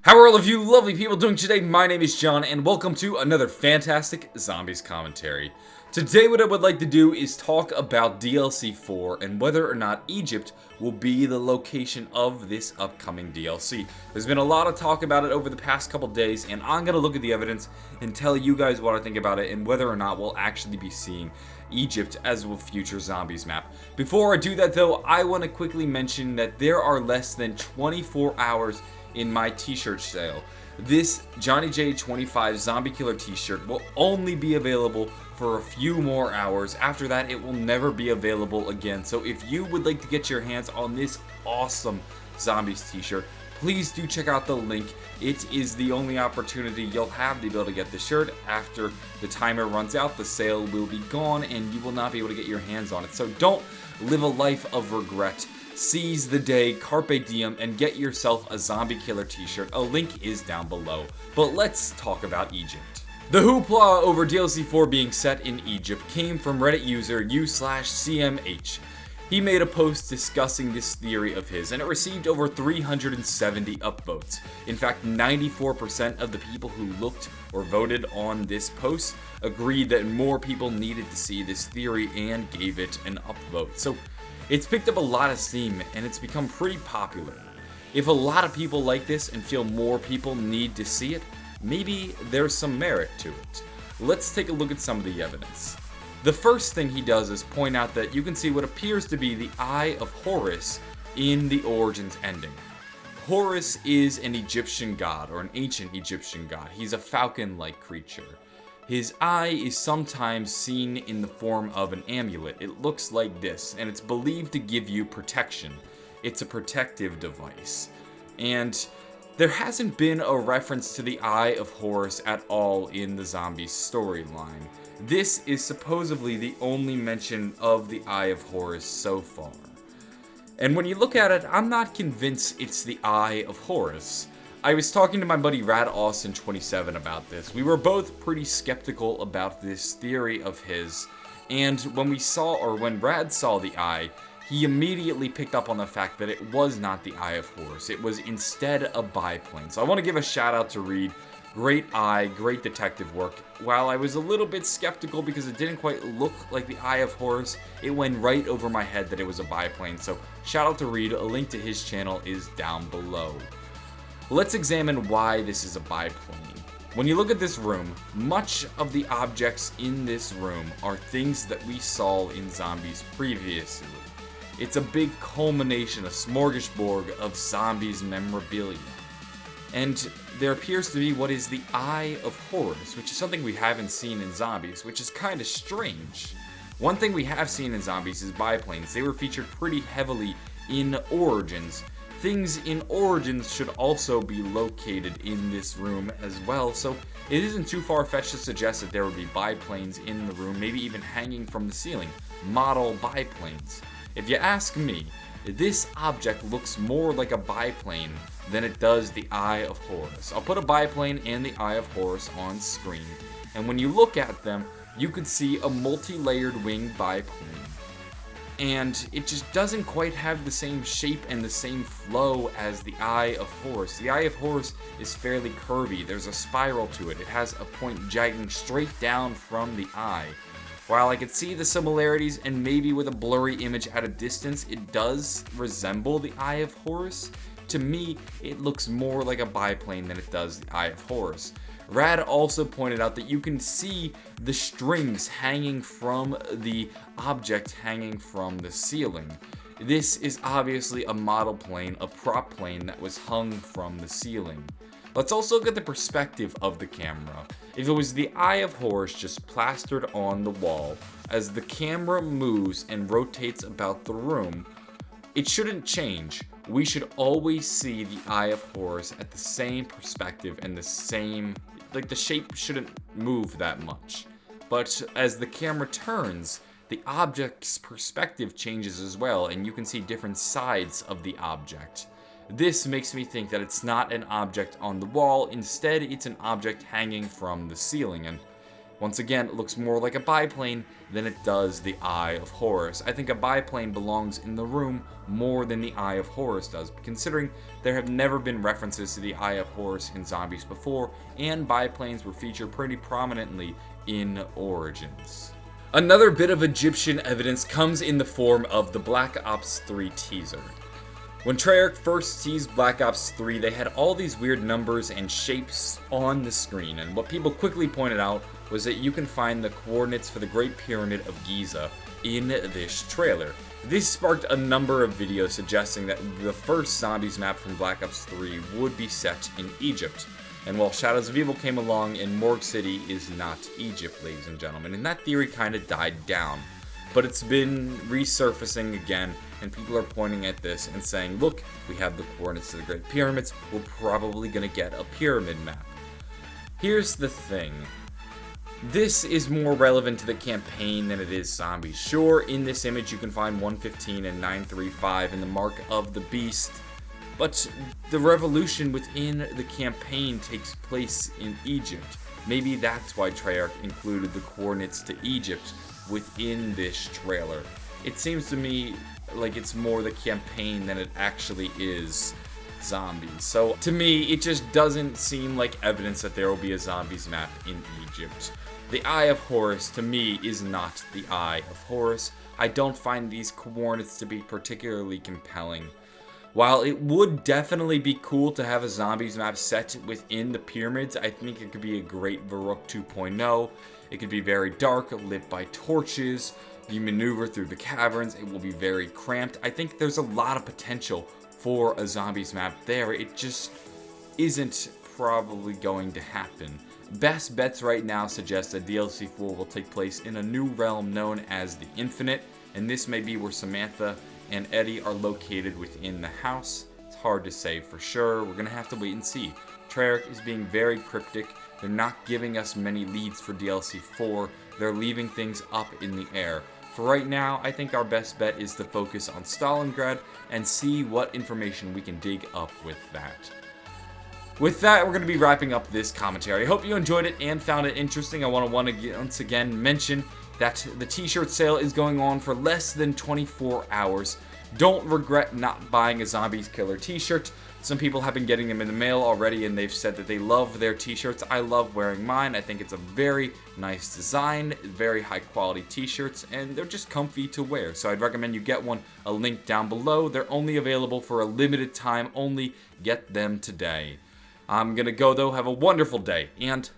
How are all of you lovely people doing today? My name is John, and welcome to another fantastic Zombies commentary. Today what I would like to do is talk about DLC 4 and whether or not Egypt will be the location of this upcoming DLC. There's been a lot of talk about it over the past couple days, and I'm going to look at the evidence and tell you guys what I think about it and whether or not we'll actually be seeing Egypt as a future Zombies map. Before I do that though, I want to quickly mention that there are less than 24 hours in my t-shirt sale. This Johnny J 25 Zombie Killer t-shirt will only be available for a few more hours. After that, it will never be available again. So if you would like to get your hands on this awesome Zombies t-shirt, please do check out the link. It is the only opportunity you'll have to be able to get the shirt. After the timer runs out, the sale will be gone and you will not be able to get your hands on it. So don't live a life of regret. Seize the day, carpe diem, and get yourself a Zombie Killer t-shirt. A link is down below. But let's talk about Egypt. The hoopla over DLC 4 being set in Egypt came from Reddit user u/CMH. He made a post discussing this theory of his, and it received over 370 upvotes. In fact, 94% of the people who looked or voted on this post agreed that more people needed to see this theory and gave it an upvote. So it's picked up a lot of steam and it's become pretty popular. If a lot of people like this and feel more people need to see it, maybe there's some merit to it. Let's take a look at some of the evidence. The first thing he does is point out that you can see what appears to be the Eye of Horus in the Origins ending. Horus is an Egyptian god, or an ancient Egyptian god. He's a falcon-like creature. His eye is sometimes seen in the form of an amulet. It looks like this, and it's believed to give you protection. It's a protective device. And there hasn't been a reference to the Eye of Horus at all in the Zombies storyline. This is supposedly the only mention of the Eye of Horus so far. And when you look at it, I'm not convinced it's the Eye of Horus. I was talking to my buddy Rad Austin 27 about this. We were both pretty skeptical about this theory of his, and when Rad saw the eye, he immediately picked up on the fact that it was not the Eye of Horus. It was instead a biplane. So I want to give a shout out to Reed. Great eye, great detective work. While I was a little bit skeptical because it didn't quite look like the Eye of Horus, it went right over my head that it was a biplane. So shout out to Reed. A link to his channel is down below. Let's examine why this is a biplane. When you look at this room, much of the objects in this room are things that we saw in Zombies previously. It's a big culmination, a smorgasbord of Zombies memorabilia. And there appears to be what is the Eye of Horus, which is something we haven't seen in Zombies, which is kind of strange. One thing we have seen in Zombies is biplanes. They were featured pretty heavily in Origins. Things in Origins should also be located in this room as well, so it isn't too far-fetched to suggest that there would be biplanes in the room, maybe even hanging from the ceiling. Model biplanes. If you ask me, this object looks more like a biplane than it does the Eye of Horus. I'll put a biplane and the Eye of Horus on screen, and when you look at them, you could see a multi-layered winged biplane. And it just doesn't quite have the same shape and the same flow as the Eye of Horus. The Eye of Horus is fairly curvy. There's a spiral to it. It has a point jutting straight down from the eye. While I could see the similarities and maybe with a blurry image at a distance, it does resemble the Eye of Horus. To me, it looks more like a biplane than it does the Eye of Horus. Rad also pointed out that you can see the strings hanging from the object hanging from the ceiling. This is obviously a model plane, a prop plane that was hung from the ceiling. Let's also look at the perspective of the camera. If it was the Eye of Horus just plastered on the wall, as the camera moves and rotates about the room, it shouldn't change. We should always see the Eye of Horus at the same perspective and the same, the shape shouldn't move that much. But as the camera turns, the object's perspective changes as well, and you can see different sides of the object. This makes me think that it's not an object on the wall, instead it's an object hanging from the ceiling, and Once again, it looks more like a biplane than it does the Eye of Horus. I think a biplane belongs in the room more than the Eye of Horus does, considering there have never been references to the Eye of Horus in Zombies before, and biplanes were featured pretty prominently in Origins. Another bit of Egyptian evidence comes in the form of the Black Ops 3 teaser. When Treyarch first teased Black Ops 3, they had all these weird numbers and shapes on the screen, and what people quickly pointed out was that you can find the coordinates for the Great Pyramid of Giza in this trailer. This sparked a number of videos suggesting that the first Zombies map from Black Ops 3 would be set in Egypt. And while Shadows of Evil came along, and Morgue City is not Egypt, ladies and gentlemen, and that theory kind of died down. But it's been resurfacing again, and people are pointing at this and saying, look, we have the coordinates to the Great Pyramids, we're probably going to get a pyramid map. Here's the thing. This is more relevant to the campaign than it is Zombies. Sure, in this image you can find 115 and 935 in the Mark of the Beast, but the revolution within the campaign takes place in Egypt. Maybe that's why Treyarch included the coordinates to Egypt within this trailer. It seems to me like it's more the campaign than it actually is Zombies. So to me, it just doesn't seem like evidence that there will be a Zombies map in Egypt. The Eye of Horus, to me, is not the Eye of Horus. I don't find these coordinates to be particularly compelling. While it would definitely be cool to have a Zombies map set within the pyramids, I think it could be a great Varrock 2.0. It could be very dark, lit by torches. You maneuver through the caverns, it will be very cramped. I think there's a lot of potential for a Zombies map there. It just isn't probably going to happen. Best bets right now suggest that DLC 4 will take place in a new realm known as the Infinite, and this may be where Samantha and Eddie are located within the house. It's hard to say for sure. We're going to have to wait and see. Treyarch is being very cryptic. They're not giving us many leads for DLC 4. They're leaving things up in the air. For right now, I think our best bet is to focus on Stalingrad and see what information we can dig up with that. With that, we're going to be wrapping up this commentary. I hope you enjoyed it and found it interesting. I want to once again mention that the t-shirt sale is going on for less than 24 hours. Don't regret not buying a Zombies Killer t-shirt. Some people have been getting them in the mail already, and they've said that they love their t-shirts. I love wearing mine. I think it's a very nice design, very high quality t-shirts, and they're just comfy to wear. So I'd recommend you get one. A link down below. They're only available for a limited time only. Get them today. I'm gonna go though. Have a wonderful day, and